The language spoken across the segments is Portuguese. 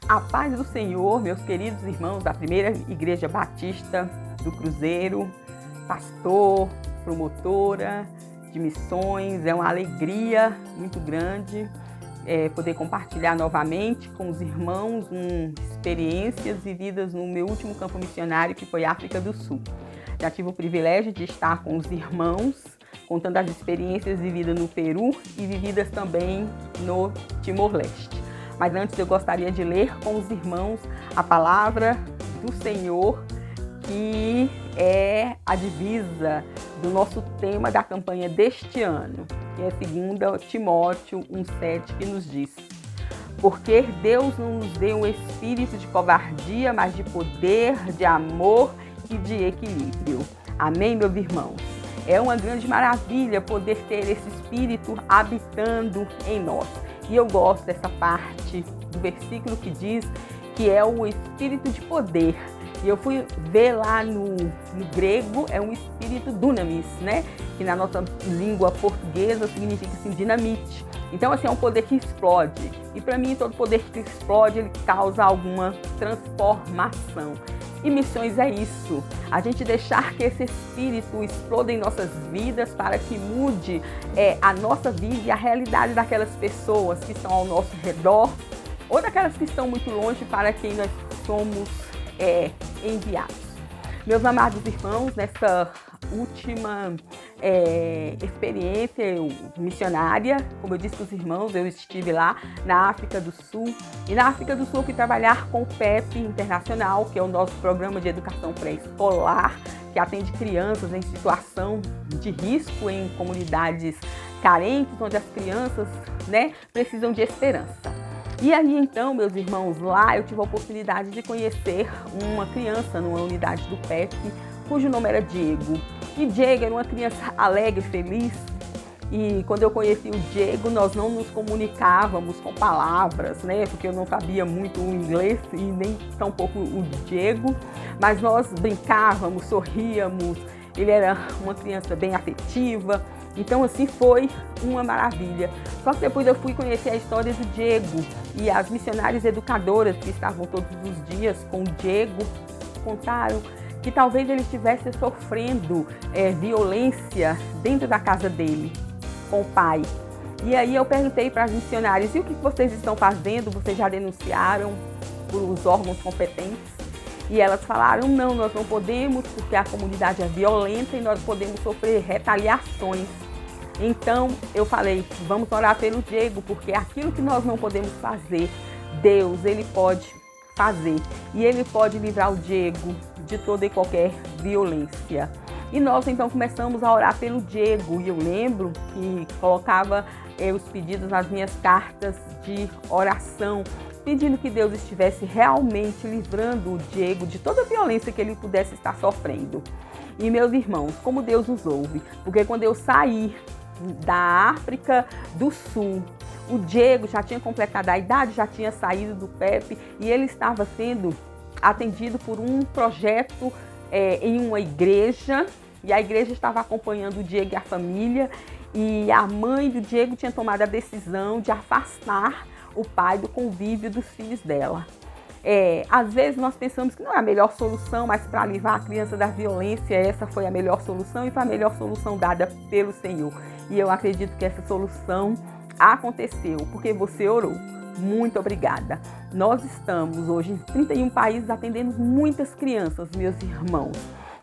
A paz do Senhor, meus queridos irmãos da Primeira Igreja Batista do Cruzeiro, pastor, promotora de missões. É uma alegria muito grande poder compartilhar novamente com os irmãos experiências vividas no meu último campo missionário, que foi África do Sul. Já tive o privilégio de estar com os irmãos, contando as experiências vividas no Peru e vividas também no Timor-Leste. Mas antes eu gostaria de ler com os irmãos a palavra do Senhor, que é a divisa do nosso tema da campanha deste ano, que é 2 Timóteo 1,7, que nos diz: porque Deus não nos deu um espírito de covardia, mas de poder, de amor e de equilíbrio. Amém, meus irmãos? É uma grande maravilha poder ter esse espírito habitando em nós. E eu gosto dessa parte do versículo que diz que é o espírito de poder. E eu fui ver lá no grego, é um espírito dunamis, né? Que na nossa língua portuguesa significa assim, dinamite. Então, assim, é um poder que explode. E para mim, todo poder que explode, ele causa alguma transformação. E missões é isso, a gente deixar que esse espírito exploda em nossas vidas para que mude a nossa vida e a realidade daquelas pessoas que estão ao nosso redor ou daquelas que estão muito longe para quem nós somos enviados. Meus amados irmãos, nessa última experiência missionária, como eu disse para os irmãos, eu estive lá na África do Sul. E na África do Sul eu fui trabalhar com o PEP Internacional, que é o nosso programa de educação pré-escolar, que atende crianças em situação de risco em comunidades carentes, onde as crianças, precisam de esperança. E aí, então, meus irmãos, lá eu tive a oportunidade de conhecer uma criança numa unidade do PEP, cujo nome era Diego. E Diego era uma criança alegre, feliz. E quando eu conheci o Diego, nós não nos comunicávamos com palavras, porque eu não sabia muito o inglês e nem tampouco o Diego. Mas nós brincávamos, sorríamos. Ele era uma criança bem afetiva. Então, assim, foi uma maravilha. Só que depois eu fui conhecer a história do Diego e as missionárias educadoras que estavam todos os dias com o Diego contaram que talvez ele estivesse sofrendo violência dentro da casa dele, com o pai. E aí eu perguntei para as missionárias: e o que vocês estão fazendo? Vocês já denunciaram para os órgãos competentes? E elas falaram: não, nós não podemos, porque a comunidade é violenta e nós podemos sofrer retaliações. Então eu falei: vamos orar pelo Diego, porque aquilo que nós não podemos fazer, Deus, Ele pode fazer. E Ele pode livrar o Diego de toda e qualquer violência. E nós então começamos a orar pelo Diego. E eu lembro que colocava os pedidos nas minhas cartas de oração, pedindo que Deus estivesse realmente livrando o Diego de toda a violência que ele pudesse estar sofrendo. E meus irmãos, como Deus nos ouve, porque quando eu saí da África do Sul, o Diego já tinha completado a idade, já tinha saído do PEP e ele estava sendo atendido por um projeto em uma igreja, e a igreja estava acompanhando o Diego e a família, e a mãe do Diego tinha tomado a decisão de afastar o pai do convívio dos filhos dela. Às vezes nós pensamos que não é a melhor solução, mas para livrar a criança da violência, essa foi a melhor solução e foi a melhor solução dada pelo Senhor. E eu acredito que essa solução aconteceu porque você orou. Muito obrigada. Nós estamos hoje em 31 países atendendo muitas crianças, meus irmãos,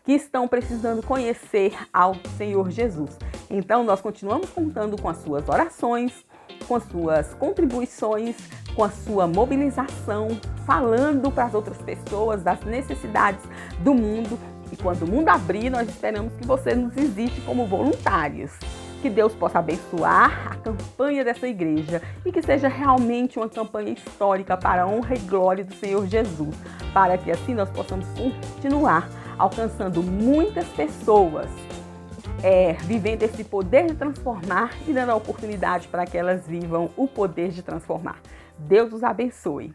que estão precisando conhecer ao Senhor Jesus. Então nós continuamos contando com as suas orações, com as suas contribuições, com a sua mobilização, falando para as outras pessoas das necessidades do mundo. E quando o mundo abrir, nós esperamos que você nos visite como voluntários. Que Deus possa abençoar a campanha dessa igreja e que seja realmente uma campanha histórica para a honra e glória do Senhor Jesus, para que assim nós possamos continuar alcançando muitas pessoas, vivendo esse poder de transformar e dando a oportunidade para que elas vivam o poder de transformar. Deus os abençoe.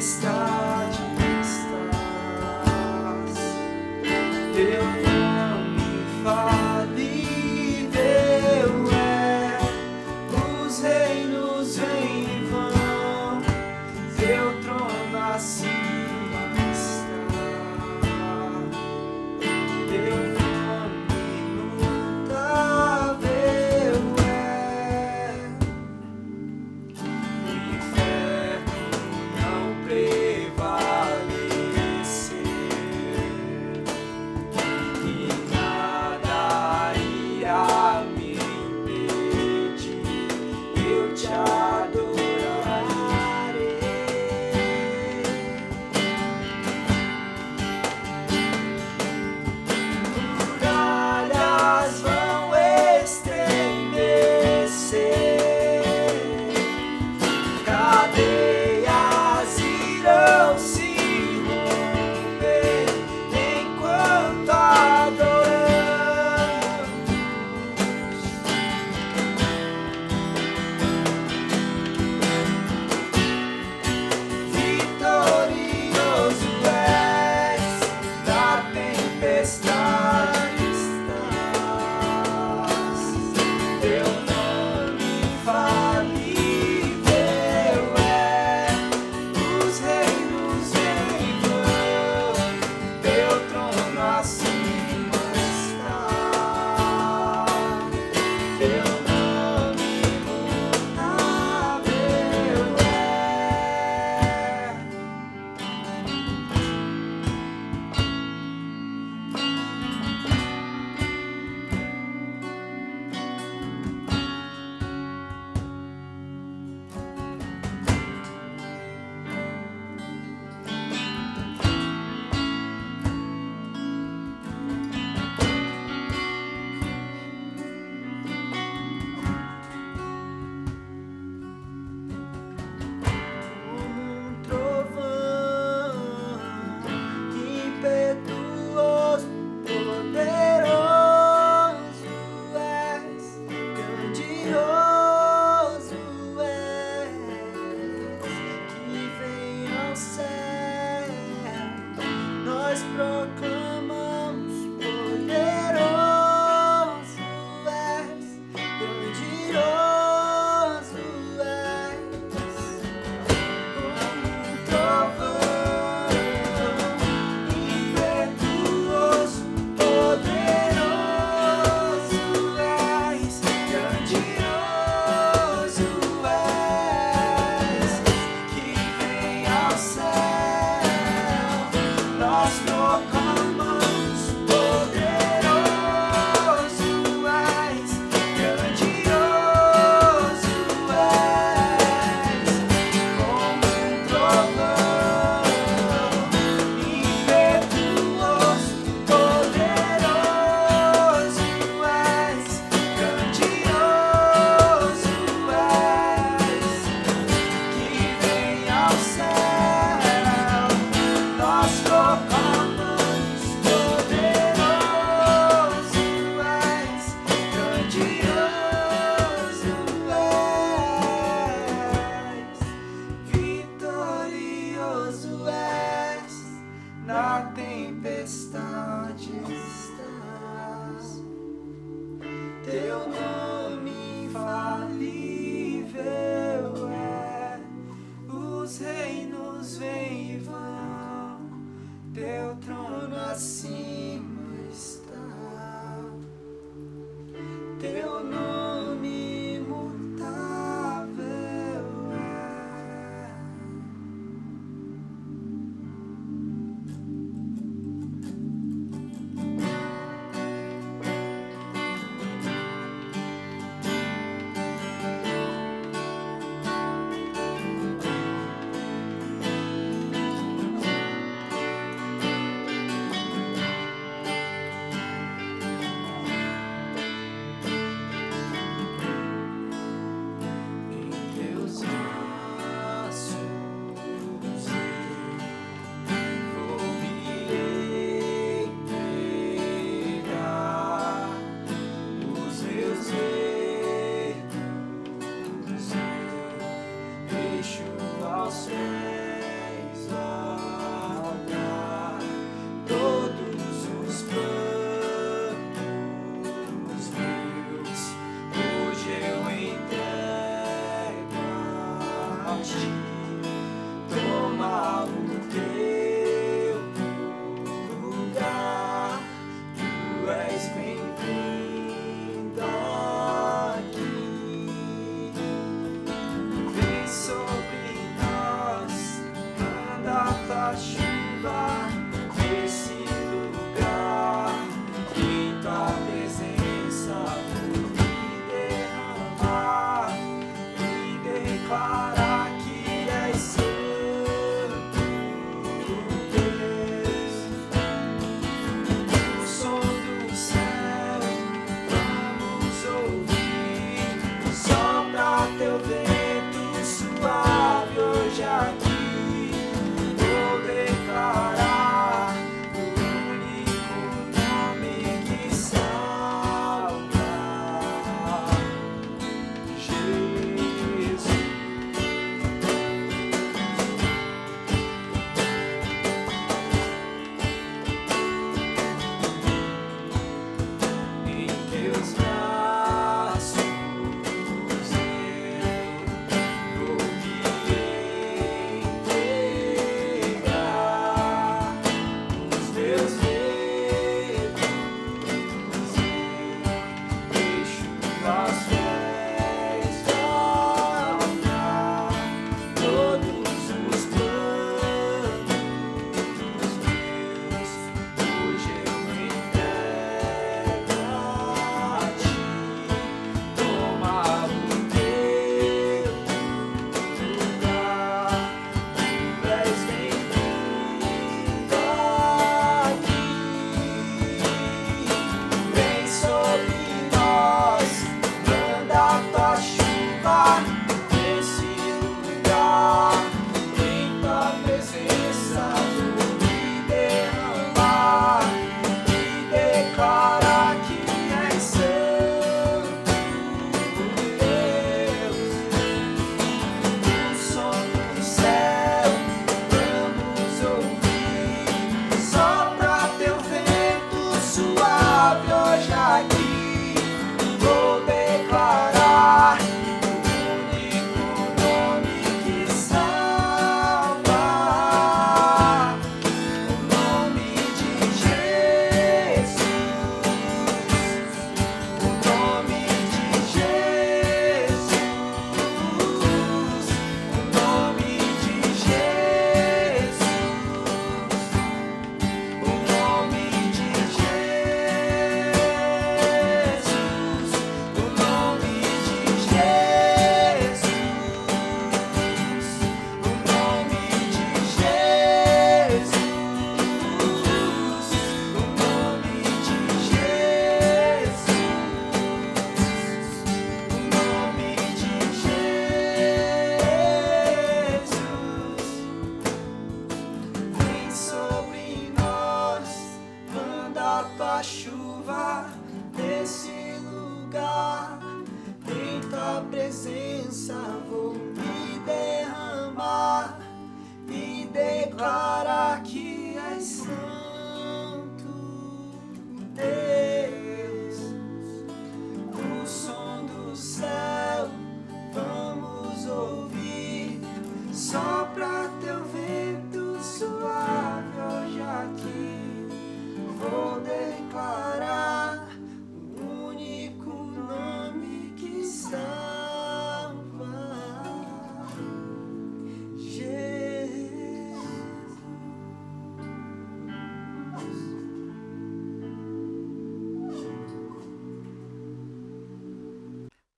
tempestade estás. Teu nome infalível é, os reinos vêm e vão, teu trono acima está. Teu nome imutável é, o inferno não prevalecer e nada irá me impedir, eu te adorarei. Muralhas vão estremecer, cadeias irão se romper enquanto adoramos. Vitorioso és, da tempestade estás. Teu nome infalível é, os reinos vêm e vão, teu trono acima está. Teu nome imutável é. Como um trovão impetuoso, poderoso és, grandioso és, que vem ao céu, nós proclamamos, poderoso és, grandioso és. Como um trovão impetuoso, poderoso és, grandioso és, que vem ao céu, nós proclamamos, poderoso és, grandioso és. Como um trovão impetuoso, poderoso és, grandioso és, que vem ao céu, nós proclamamos, poderoso és, grandioso és. Vitorioso és, na tempestade estás. Teu nome infalível é, os reinos vêm e vão, teu trono acima está. Teu nome imutável é.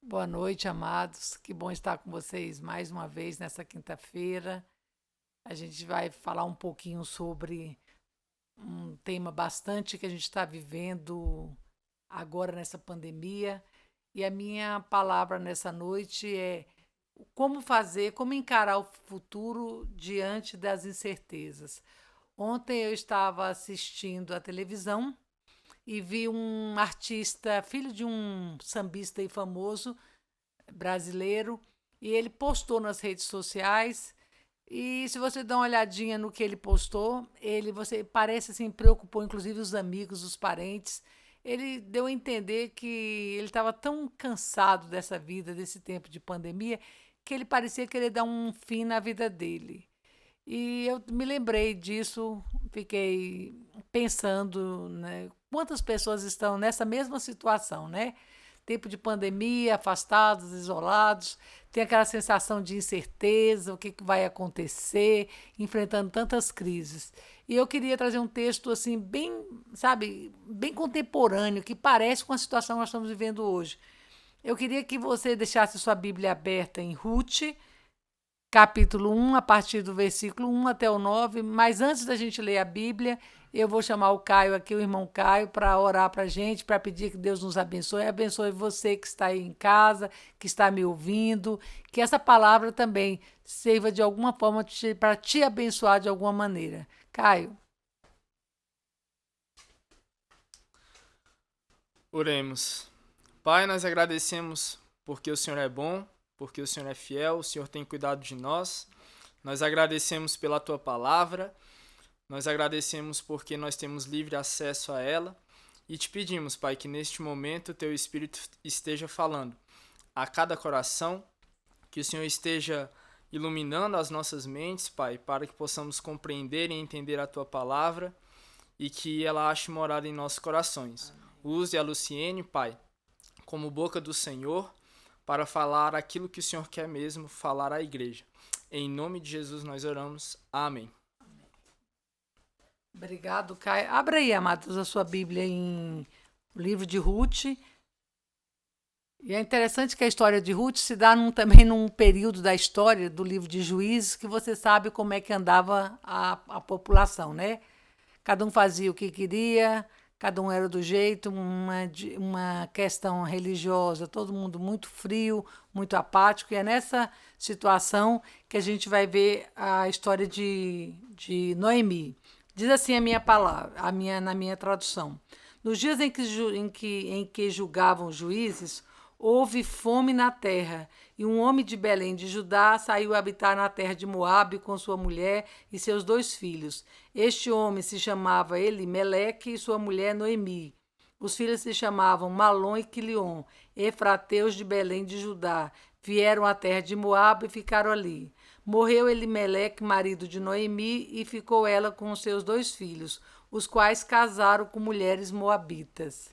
Boa noite, amados. Que bom estar com vocês mais uma vez nessa quinta-feira. A gente vai falar um pouquinho sobre um tema bastante que a gente está vivendo agora nessa pandemia. E a minha palavra nessa noite é como fazer, como encarar o futuro diante das incertezas. Ontem eu estava assistindo a televisão e vi um artista, filho de um sambista aí famoso, brasileiro, e ele postou nas redes sociais. E se você dá uma olhadinha no que ele postou, você parece assim, preocupou inclusive os amigos, os parentes. Ele deu a entender que ele estava tão cansado dessa vida, desse tempo de pandemia, que ele parecia querer dar um fim na vida dele. E eu me lembrei disso, fiquei pensando, né, quantas pessoas estão nessa mesma situação, né? Tempo de pandemia, afastados, isolados, tem aquela sensação de incerteza, o que vai acontecer, enfrentando tantas crises. E eu queria trazer um texto assim bem, sabe, bem contemporâneo, que parece com a situação que nós estamos vivendo hoje. Eu queria que você deixasse sua Bíblia aberta em Ruth, capítulo 1, a partir do versículo 1 até o 9. Mas antes da gente ler a Bíblia, eu vou chamar o Caio aqui, o irmão Caio, para orar para a gente, para pedir que Deus nos abençoe. Abençoe você que está aí em casa, que está me ouvindo, que essa palavra também sirva de alguma forma para te abençoar de alguma maneira. Caio. Oremos. Pai, nós agradecemos porque o Senhor é bom, porque o Senhor é fiel, o Senhor tem cuidado de nós. Nós agradecemos pela Tua palavra, nós agradecemos porque nós temos livre acesso a ela e te pedimos, Pai, que neste momento o Teu Espírito esteja falando a cada coração, que o Senhor esteja iluminando as nossas mentes, Pai, para que possamos compreender e entender a Tua palavra e que ela ache morada em nossos corações. Use a Luciene, Pai, como boca do Senhor, para falar aquilo que o Senhor quer mesmo falar à igreja. Em nome de Jesus nós oramos. Amém. Obrigado, Caio. Abra aí, amados, a sua Bíblia em livro de Ruth. E é interessante que a história de Ruth se dá também num período da história do livro de Juízes, que você sabe como é que andava a população, né? Cada um fazia o que queria, cada um era do jeito, uma questão religiosa, todo mundo muito frio, muito apático. E é nessa situação que a gente vai ver a história de Noemi. Diz assim a minha palavra, na minha tradução. Nos dias em que julgavam os juízes, houve fome na terra, e um homem de Belém de Judá saiu habitar na terra de Moabe com sua mulher e seus 2 filhos. Este homem se chamava Elimeleque e sua mulher Noemi. Os filhos se chamavam Malom e Quilion, efrateus de Belém de Judá. Vieram à terra de Moabe e ficaram ali. Morreu Elimeleque, marido de Noemi, e ficou ela com os seus 2 filhos, os quais casaram com mulheres moabitas.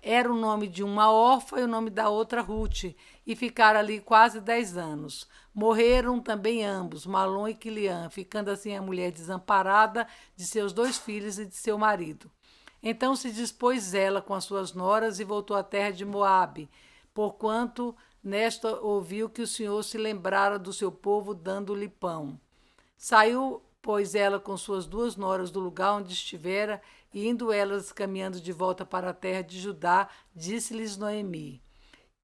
Era o nome de uma órfã e o nome da outra Ruth, e ficaram ali quase 10 anos. Morreram também ambos, Malom e Quiliã, ficando assim a mulher desamparada de seus 2 filhos e de seu marido. Então se dispôs ela com as suas noras e voltou à terra de Moabe, porquanto nesta ouviu que o Senhor se lembrara do seu povo, dando-lhe pão. Saiu, pois, ela com suas 2 noras do lugar onde estivera, e indo elas caminhando de volta para a terra de Judá, disse-lhes Noemi: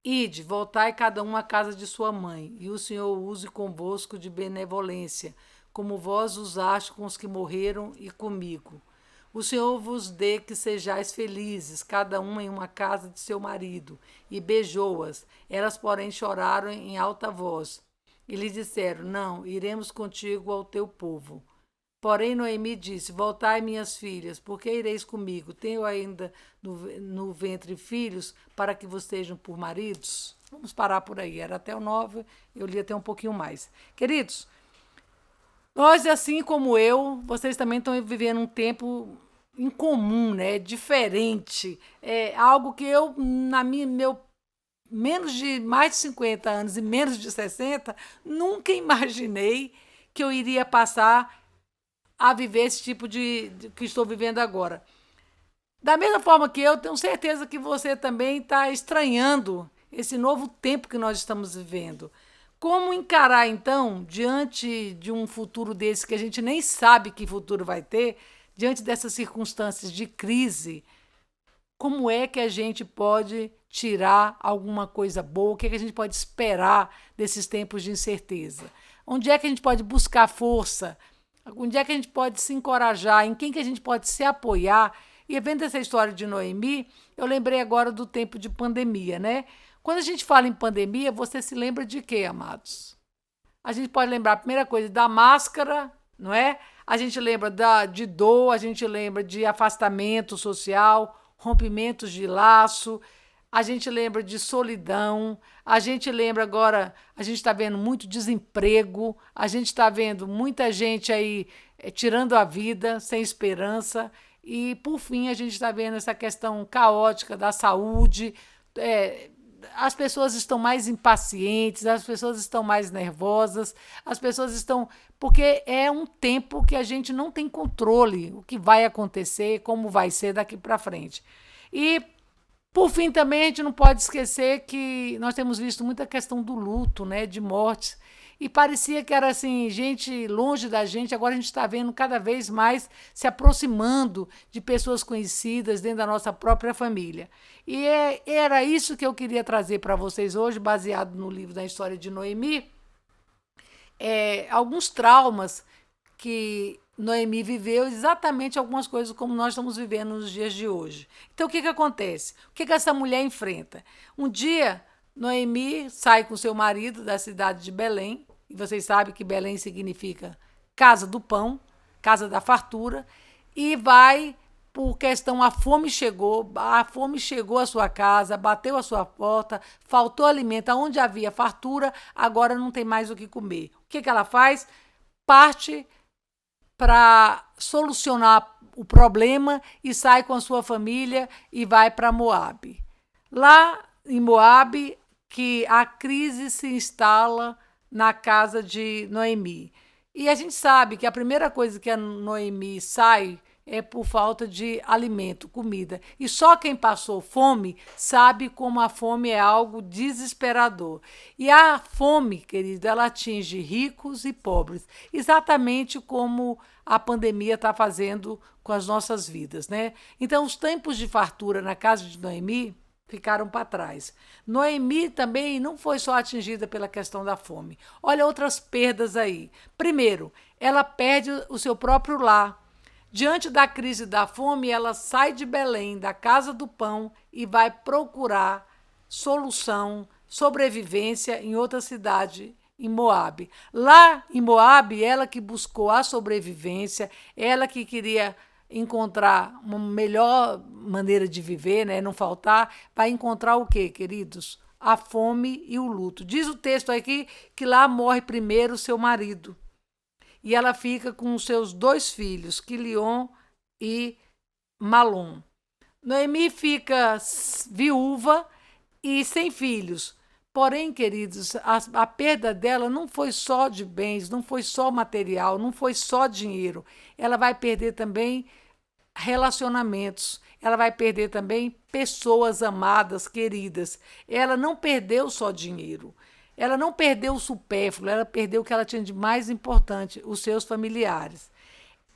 Ide, voltai cada um à casa de sua mãe, e o Senhor use convosco de benevolência, como vós usaste com os que morreram e comigo. O Senhor vos dê que sejais felizes, cada uma em uma casa de seu marido. E beijou-as. Elas, porém, choraram em alta voz. E lhe disseram: Não, iremos contigo ao teu povo. Porém, Noemi disse: Voltai, minhas filhas, porque ireis comigo? Tenho ainda no ventre filhos para que vos sejam por maridos? Vamos parar por aí. Era até o 9, eu li até um pouquinho mais. Queridos, nós, assim como eu, vocês também estão vivendo um tempo incomum, né? Diferente. É algo que eu, meu mais de 50 anos e menos de 60, nunca imaginei que eu iria passar a viver esse tipo de que estou vivendo agora. Da mesma forma que eu, tenho certeza que você também está estranhando esse novo tempo que nós estamos vivendo. Como encarar, então, diante de um futuro desse que a gente nem sabe que futuro vai ter, diante dessas circunstâncias de crise, como é que a gente pode tirar alguma coisa boa? O que é que a gente pode esperar desses tempos de incerteza? Onde é que a gente pode buscar força? Onde é que a gente pode se encorajar? Em quem que a gente pode se apoiar? E vendo essa história de Noemi, eu lembrei agora do tempo de pandemia, né? Quando a gente fala em pandemia, você se lembra de quê, amados? A gente pode lembrar, a primeira coisa, da máscara, não é? A gente lembra de dor, a gente lembra de afastamento social, rompimentos de laço, a gente lembra de solidão, a gente lembra agora, a gente está vendo muito desemprego, a gente está vendo muita gente aí tirando a vida, sem esperança, e, por fim, a gente está vendo essa questão caótica da saúde. As pessoas estão mais impacientes, as pessoas estão mais nervosas, as pessoas estão... Porque é um tempo que a gente não tem controle, o que vai acontecer, como vai ser daqui para frente. E, por fim, também a gente não pode esquecer que nós temos visto muita questão do luto, né, de mortes, e parecia que era assim, gente longe da gente, agora a gente está vendo cada vez mais se aproximando de pessoas conhecidas dentro da nossa própria família. E era isso que eu queria trazer para vocês hoje, baseado no livro da história de Noemi, alguns traumas que Noemi viveu, exatamente algumas coisas como nós estamos vivendo nos dias de hoje. Então, o que acontece? O que essa mulher enfrenta? Um dia, Noemi sai com seu marido da cidade de Belém, e vocês sabem que Belém significa casa do pão, casa da fartura, e vai por questão, a fome chegou à sua casa, bateu à sua porta, faltou alimento, onde havia fartura, agora não tem mais o que comer. O que ela faz? Parte para solucionar o problema e sai com a sua família e vai para Moabe. Lá em Moabe, que a crise se instala na casa de Noemi. E a gente sabe que a primeira coisa que a Noemi sai é por falta de alimento, comida. E só quem passou fome sabe como a fome é algo desesperador. E a fome, querido, ela atinge ricos e pobres, exatamente como a pandemia está fazendo com as nossas vidas, né? Então, os tempos de fartura na casa de Noemi ficaram para trás. Noemi também não foi só atingida pela questão da fome. Olha outras perdas aí. Primeiro, ela perde o seu próprio lar. Diante da crise da fome, ela sai de Belém, da casa do pão, e vai procurar solução, sobrevivência em outra cidade, em Moabe. Lá em Moabe, ela que buscou a sobrevivência, ela que queria encontrar uma melhor maneira de viver, né? Não faltar, vai encontrar o quê, queridos? A fome e o luto. Diz o texto aqui que lá morre primeiro o seu marido. E ela fica com os seus 2 filhos, Quilion e Malom. Noemi fica viúva e sem filhos. Porém, queridos, a perda dela não foi só de bens, não foi só material, não foi só dinheiro. Ela vai perder também relacionamentos. Ela vai perder também pessoas amadas, queridas. Ela não perdeu só dinheiro. Ela não perdeu o supérfluo, ela perdeu o que ela tinha de mais importante, os seus familiares.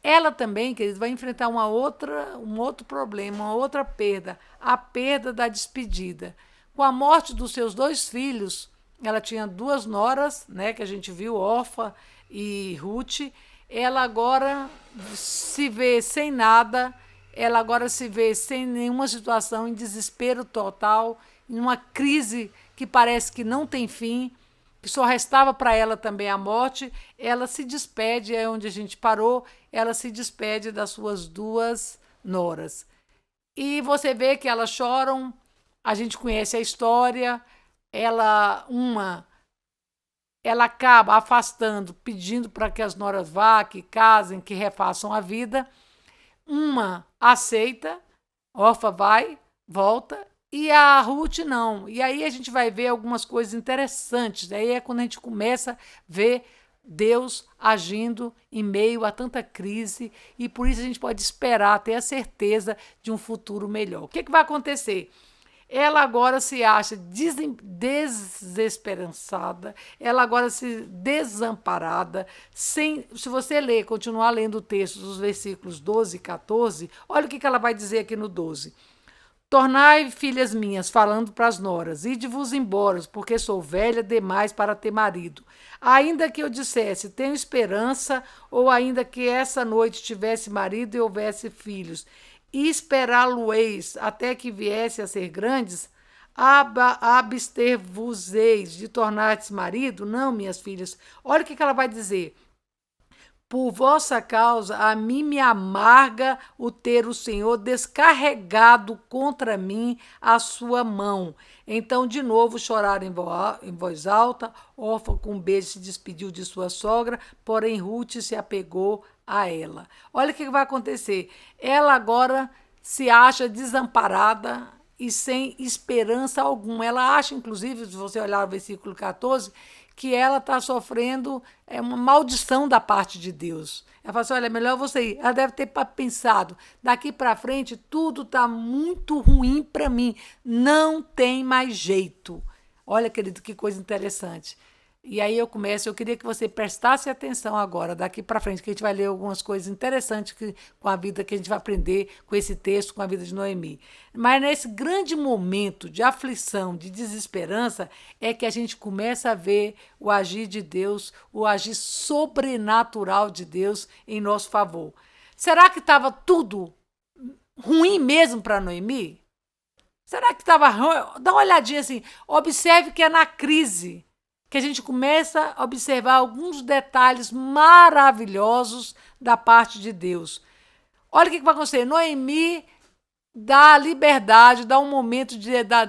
Ela também, queridos, vai enfrentar um outro problema, uma outra perda, a perda da despedida. Com a morte dos seus 2 filhos, ela tinha 2 noras, né, que a gente viu, Orfa e Ruth. Ela agora se vê sem nada, ela agora se vê sem nenhuma situação, em desespero total, em uma crise que parece que não tem fim, que só restava para ela também a morte. Ela se despede, é onde a gente parou, ela se despede das suas 2 noras. E você vê que elas choram, a gente conhece a história, ela acaba afastando, pedindo para que as noras vá, que casem, que refaçam a vida. Uma aceita, Orfa vai, volta, e a Ruth não. E aí a gente vai ver algumas coisas interessantes. Aí é quando a gente começa a ver Deus agindo em meio a tanta crise, e por isso a gente pode esperar, ter a certeza de um futuro melhor. O que vai acontecer? ela agora se acha desesperançada, ela agora se desamparada. Se você ler, continuar lendo o texto dos versículos 12 e 14, olha o que ela vai dizer aqui no 12. Tornai, filhas minhas, falando para as noras, ide-vos embora, porque sou velha demais para ter marido. Ainda que eu dissesse, tenho esperança, ou ainda que essa noite tivesse marido e houvesse filhos, e esperá-lo-eis até que viesse a ser grandes, abster-vos-eis de tornar-te marido? Não, minhas filhas. Olha o que ela vai dizer. Por vossa causa, a mim me amarga o ter o Senhor descarregado contra mim a sua mão. Então, de novo, choraram em voz alta. Orfa, com um beijo, se despediu de sua sogra, porém Ruth se apegou a ela. Olha o que vai acontecer. Ela agora se acha desamparada e sem esperança alguma. Ela acha, inclusive, se você olhar o versículo 14, que ela está sofrendo uma maldição da parte de Deus. Ela fala assim, olha, é melhor você ir. Ela deve ter pensado, daqui para frente tudo está muito ruim para mim, não tem mais jeito. Olha, querido, que coisa interessante. E aí eu queria que você prestasse atenção agora, daqui para frente, que a gente vai ler algumas coisas interessantes com a vida que a gente vai aprender com esse texto, com a vida de Noemi. Mas nesse grande momento de aflição, de desesperança, é que a gente começa a ver o agir de Deus, o agir sobrenatural de Deus em nosso favor. Será que estava tudo ruim mesmo para Noemi? Será que estava ruim? Dá uma olhadinha assim, observe que é na crise que a gente começa a observar alguns detalhes maravilhosos da parte de Deus. Olha o que vai acontecer. Noemi dá liberdade, dá um momento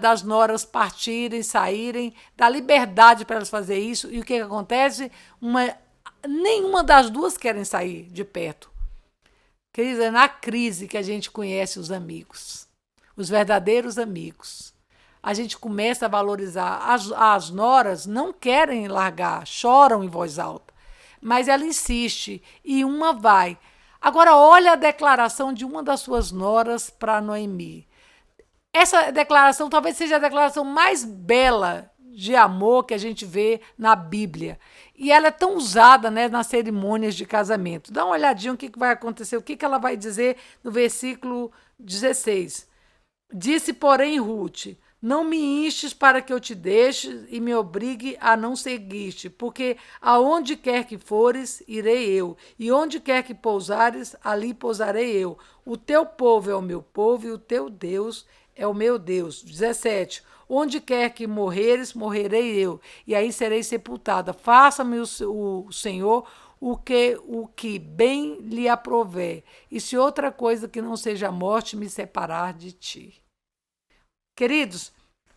das noras partirem, saírem, dá liberdade para elas fazer isso. E o que acontece? Nenhuma das duas querem sair de perto. Querida, é na crise que a gente conhece os amigos, os verdadeiros amigos. A gente começa a valorizar. As noras não querem largar, choram em voz alta. Mas ela insiste e uma vai. Agora, olha a declaração de uma das suas noras para Noemi. Essa declaração talvez seja a declaração mais bela de amor que a gente vê na Bíblia. E ela é tão usada, né, nas cerimônias de casamento. Dá uma olhadinha o que vai acontecer, o que ela vai dizer no versículo 16. Disse, porém, Ruth, não me instes para que eu te deixe e me obrigue a não seguir-te, porque aonde quer que fores, irei eu, e onde quer que pousares, ali pousarei eu. O teu povo é o meu povo e o teu Deus é o meu Deus. 17. Onde quer que morreres, morrerei eu, e aí serei sepultada. Faça-me o Senhor o que bem lhe aprouver, e se outra coisa que não seja a morte me separar de ti. Queridos,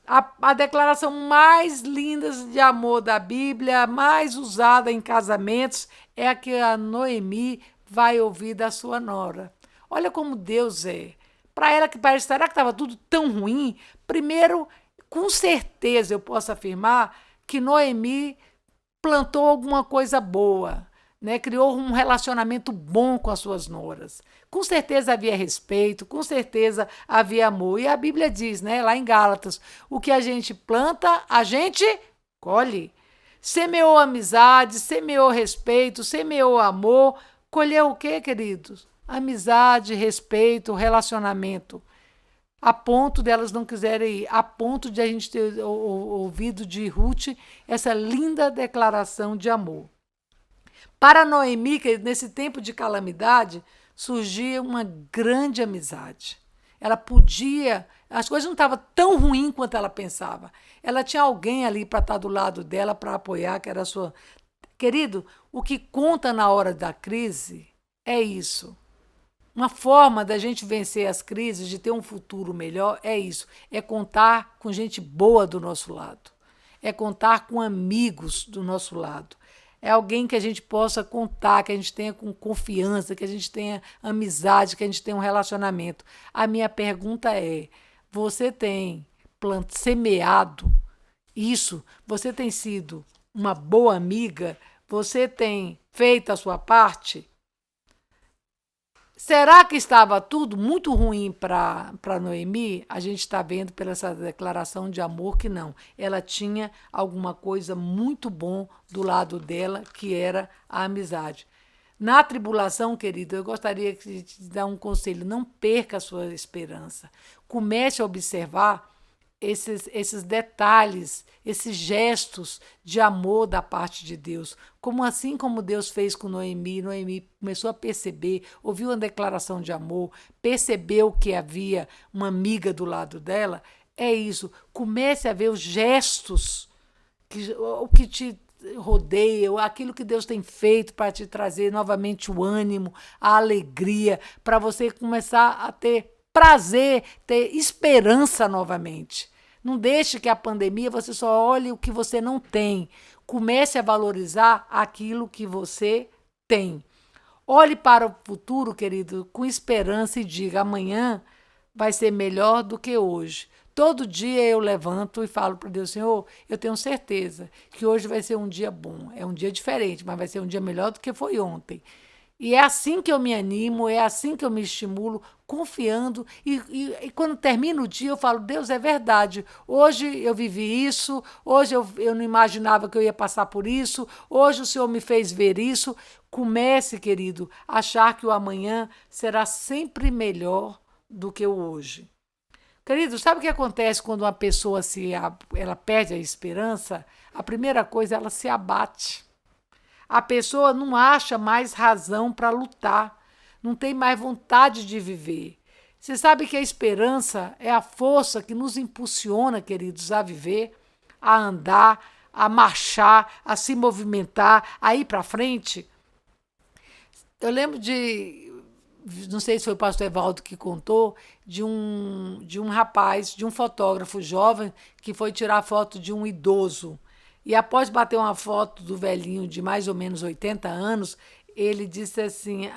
a declaração mais linda de amor da Bíblia, mais usada em casamentos, é a que a Noemi vai ouvir da sua nora. Olha como Deus é. Para ela que parece, será que estava tudo tão ruim? Primeiro, com certeza eu posso afirmar que Noemi plantou alguma coisa boa, né? Criou um relacionamento bom com as suas noras. Com certeza havia respeito, com certeza havia amor. E a Bíblia diz, né, lá em Gálatas, o que a gente planta, a gente colhe. Semeou amizade, semeou respeito, semeou amor. Colheu o quê, queridos? Amizade, respeito, relacionamento. A ponto delas não quiserem ir, a ponto de a gente ter ouvido de Ruth essa linda declaração de amor. Para Noemi, que nesse tempo de calamidade, surgia uma grande amizade. Ela podia, as coisas não estavam tão ruins quanto ela pensava. Ela tinha alguém ali para estar do lado dela, para apoiar, que era a sua... Querido, o que conta na hora da crise é isso. Uma forma da gente vencer as crises, de ter um futuro melhor, é isso. É contar com gente boa do nosso lado. É contar com amigos do nosso lado. É alguém que a gente possa contar, que a gente tenha com confiança, que a gente tenha amizade, que a gente tenha um relacionamento. A minha pergunta é, você tem semeado isso? Você tem sido uma boa amiga? Você tem feito a sua parte? Será que estava tudo muito ruim para Noemi? A gente está vendo pela essa declaração de amor que não. Ela tinha alguma coisa muito bom do lado dela, que era a amizade. Na tribulação, querido, eu gostaria de te dar um conselho. Não perca a sua esperança. Comece a observar esses detalhes, esses gestos de amor da parte de Deus. Como assim como Deus fez com Noemi, Noemi começou a perceber, ouviu uma declaração de amor, percebeu que havia uma amiga do lado dela. É isso, comece a ver os gestos, o que te rodeia, aquilo que Deus tem feito para te trazer novamente o ânimo, a alegria, para você começar a ter prazer, ter esperança novamente. Não deixe que a pandemia você só olhe o que você não tem. Comece a valorizar aquilo que você tem. Olhe para o futuro, querido, com esperança e diga: amanhã vai ser melhor do que hoje. Todo dia eu levanto e falo para Deus: Senhor, eu tenho certeza que hoje vai ser um dia bom. É um dia diferente, mas vai ser um dia melhor do que foi ontem. E é assim que eu me animo, é assim que eu me estimulo, confiando. E quando termina o dia, eu falo: Deus, é verdade. Hoje eu vivi isso, hoje eu não imaginava que eu ia passar por isso, hoje o Senhor me fez ver isso. Comece, querido, a achar que o amanhã será sempre melhor do que o hoje. Querido, sabe o que acontece quando uma pessoa ela perde a esperança? A primeira coisa, ela se abate. A pessoa não acha mais razão para lutar, não tem mais vontade de viver. Você sabe que a esperança é a força que nos impulsiona, queridos, a viver, a andar, a marchar, a se movimentar, a ir para frente. Eu lembro não sei se foi o pastor Evaldo que contou, de um rapaz, de um fotógrafo jovem que foi tirar foto de um idoso. E após bater uma foto do velhinho de mais ou menos 80 anos, ele disse assim: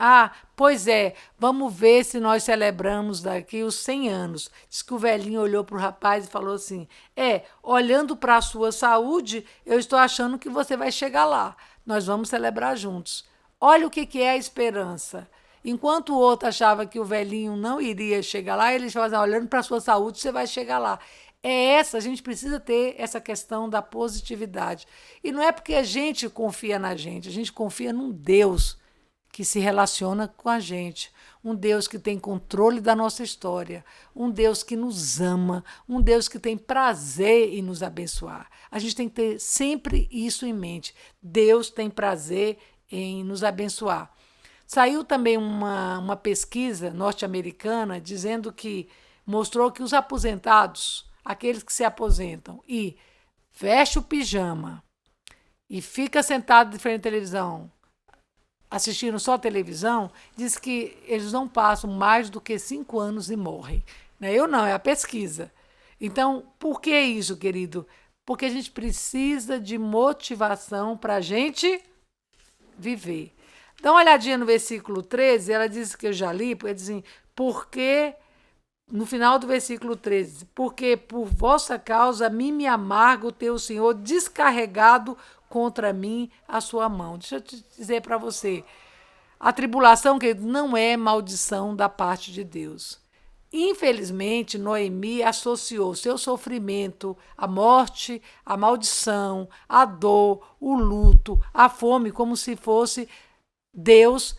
pois é, vamos ver se nós celebramos daqui os 100 anos. Diz que o velhinho olhou para o rapaz e falou assim: olhando para a sua saúde, eu estou achando que você vai chegar lá. Nós vamos celebrar juntos. Olha o que é a esperança. Enquanto o outro achava que o velhinho não iria chegar lá, ele falava assim: olhando para a sua saúde, você vai chegar lá. A gente precisa ter essa questão da positividade. E não é porque a gente confia na gente, a gente confia num Deus que se relaciona com a gente, um Deus que tem controle da nossa história, um Deus que nos ama, um Deus que tem prazer em nos abençoar. A gente tem que ter sempre isso em mente. Deus tem prazer em nos abençoar. Saiu também uma pesquisa norte-americana dizendo que mostrou que os aposentados, aqueles que se aposentam e veste o pijama e fica sentado de frente à televisão, assistindo só televisão, diz que eles não passam mais do que 5 anos e morrem. Eu não, é a pesquisa. Então, por que isso, querido? Porque a gente precisa de motivação para a gente viver. Dá uma olhadinha no versículo 13, ela diz que eu já li, porque diz assim: porque, no final do versículo 13, porque por vossa causa a mim me amarga o teu Senhor, descarregado contra mim a sua mão. Deixa eu te dizer para você, a tribulação, querido, não é maldição da parte de Deus. Infelizmente, Noemi associou seu sofrimento, a morte, a maldição, a dor, o luto, a fome, como se fosse Deus,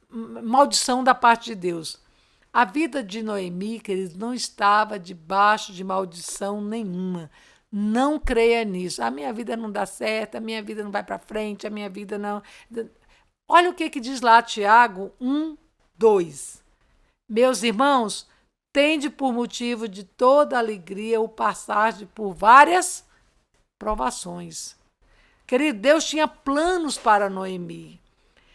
maldição da parte de Deus. A vida de Noemi, querido, não estava debaixo de maldição nenhuma. Não creia nisso. A minha vida não dá certo, a minha vida não vai para frente, a minha vida não... Olha o que diz lá Tiago 1:2. Meus irmãos, tende por motivo de toda alegria o passar por várias provações. Querido, Deus tinha planos para Noemi.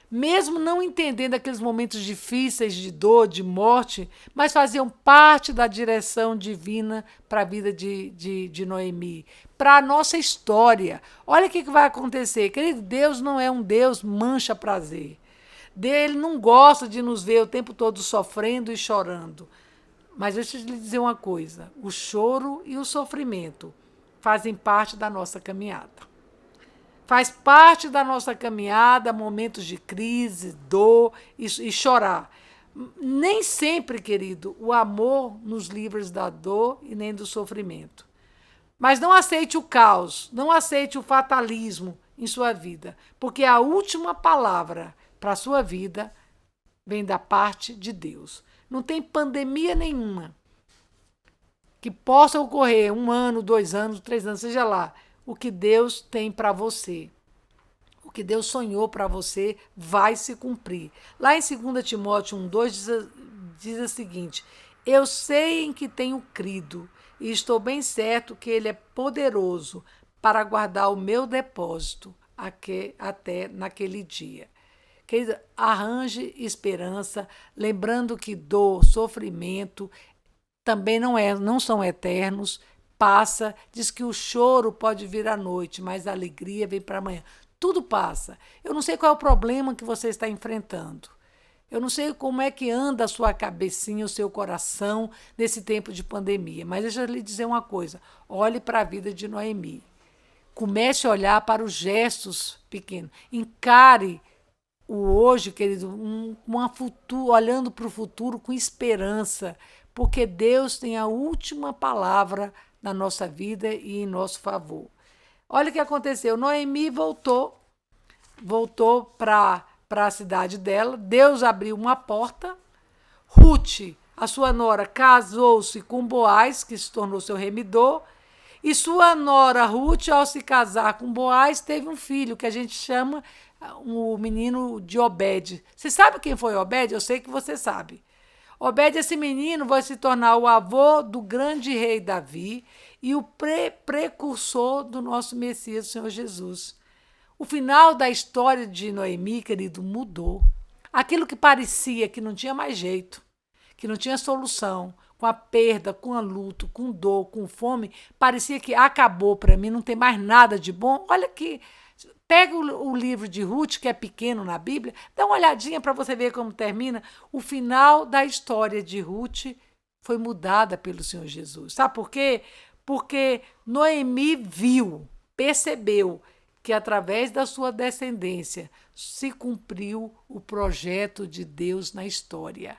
Mesmo não entendendo aqueles momentos difíceis de dor, de morte, mas faziam parte da direção divina para a vida de Noemi, para a nossa história. Olha o que vai acontecer. Querido, Deus não é um Deus mancha prazer. Ele não gosta de nos ver o tempo todo sofrendo e chorando. Mas deixa eu lhe dizer uma coisa: o choro e o sofrimento fazem parte da nossa caminhada. Faz parte da nossa caminhada, momentos de crise, dor e chorar. Nem sempre, querido, o amor nos livra da dor e nem do sofrimento. Mas não aceite o caos, não aceite o fatalismo em sua vida, porque a última palavra para a sua vida vem da parte de Deus. Não tem pandemia nenhuma que possa ocorrer 1 ano, 2 anos, 3 anos, seja lá, o que Deus tem para você. O que Deus sonhou para você vai se cumprir. Lá em 2 Timóteo 1:2 diz o seguinte: eu sei em que tenho crido e estou bem certo que Ele é poderoso para guardar o meu depósito até naquele dia. Querida, arranje esperança, lembrando que dor, sofrimento também não são eternos, passa, diz que o choro pode vir à noite, mas a alegria vem para amanhã. Tudo passa. Eu não sei qual é o problema que você está enfrentando. Eu não sei como é que anda a sua cabecinha, o seu coração nesse tempo de pandemia, mas deixa eu lhe dizer uma coisa. Olhe para a vida de Noemi. Comece a olhar para os gestos pequenos. Encare o hoje, querido, olhando para o futuro com esperança, porque Deus tem a última palavra na nossa vida e em nosso favor. Olha o que aconteceu. Noemi voltou para a cidade dela. Deus abriu uma porta. Ruth, a sua nora, casou-se com Boaz, que se tornou seu remidor. E sua nora Ruth, ao se casar com Boaz, teve um filho, que a gente chama o menino de Obed. Você sabe quem foi Obed? Eu sei que você sabe. Obed, esse menino, vai se tornar o avô do grande rei Davi e o precursor do nosso Messias, o Senhor Jesus. O final da história de Noemi, querido, mudou. Aquilo que parecia que não tinha mais jeito, que não tinha solução, com a perda, com a luto, com dor, com fome, parecia que acabou para mim, não tem mais nada de bom. Olha que... Pega o livro de Ruth, que é pequeno na Bíblia, dá uma olhadinha para você ver como termina. O final da história de Ruth foi mudada pelo Senhor Jesus. Sabe por quê? Porque Noemi percebeu que através da sua descendência se cumpriu o projeto de Deus na história.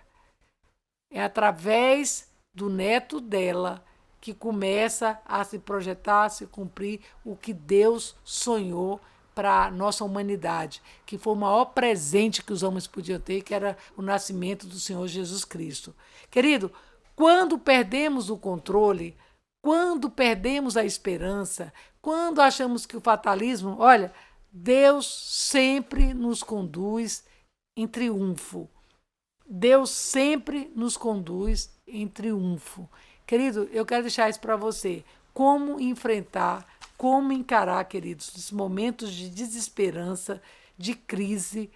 É através do neto dela que começa a se projetar, a se cumprir o que Deus sonhou para a nossa humanidade, que foi o maior presente que os homens podiam ter, que era o nascimento do Senhor Jesus Cristo. Querido, quando perdemos o controle, quando perdemos a esperança, quando achamos que o fatalismo... Olha, Deus sempre nos conduz em triunfo. Deus sempre nos conduz em triunfo. Querido, eu quero deixar isso para você. Como enfrentar, como encarar, queridos, esses momentos de desesperança, de crise.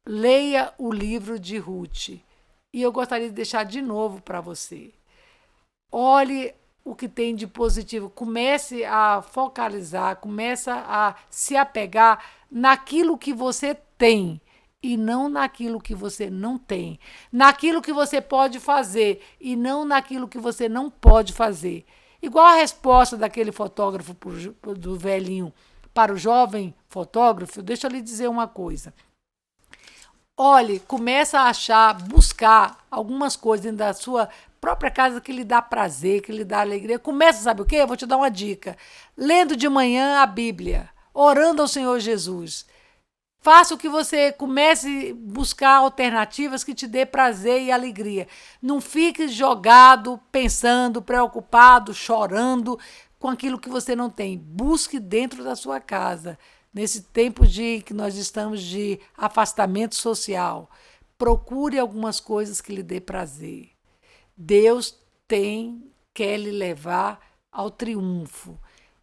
Leia o livro de Ruth. E eu gostaria de deixar de novo para você. Olhe o que tem de positivo. Comece a focalizar, comece a se apegar naquilo que você tem e não naquilo que você não tem. Naquilo que você pode fazer e não naquilo que você não pode fazer. Igual a resposta daquele fotógrafo do velhinho para o jovem fotógrafo, deixa eu lhe dizer uma coisa. Olhe, começa a achar, buscar algumas coisas dentro da sua própria casa que lhe dá prazer, que lhe dá alegria. Começa, sabe o quê? Eu vou te dar uma dica. Lendo de manhã a Bíblia, orando ao Senhor Jesus. Faça o que você comece a buscar alternativas que te dê prazer e alegria. Não fique jogado, pensando, preocupado, chorando com aquilo que você não tem. Busque dentro da sua casa. Nesse tempo que nós estamos de afastamento social, procure algumas coisas que lhe dê prazer. Deus quer lhe levar ao triunfo.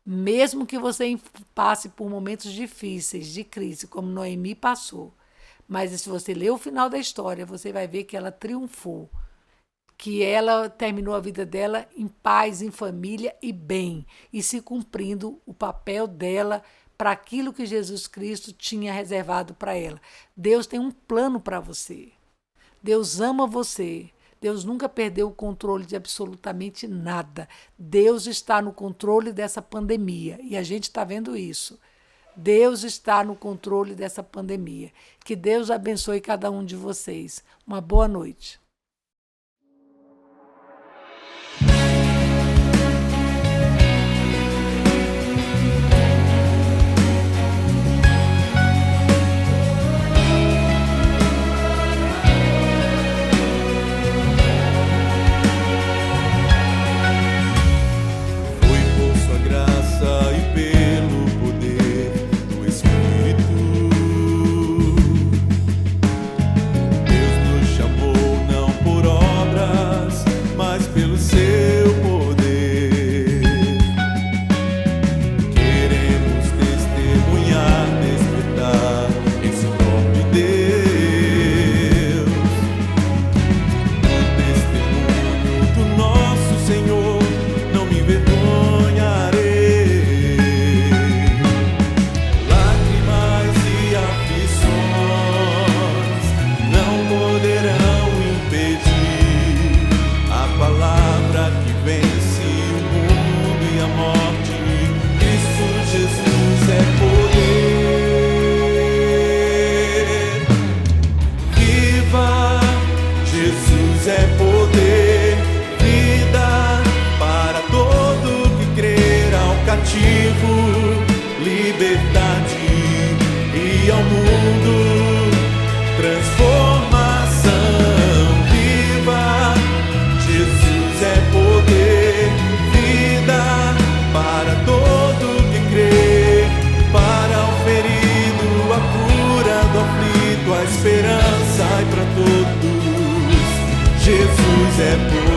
Mesmo que você passe por momentos difíceis, de crise, como Noemi passou. Mas se você ler o final da história, você vai ver que ela triunfou. Que ela terminou a vida dela em paz, em família e bem. E se cumprindo o papel dela para aquilo que Jesus Cristo tinha reservado para ela. Deus tem um plano para você. Deus ama você. Deus nunca perdeu o controle de absolutamente nada. Deus está no controle dessa pandemia e a gente está vendo isso. Deus está no controle dessa pandemia. Que Deus abençoe cada um de vocês. Uma boa noite. Liberdade e ao mundo transformação. Viva Jesus é poder, vida para todo que crê, para o ferido a cura, do aflito a esperança e para todos Jesus é poder.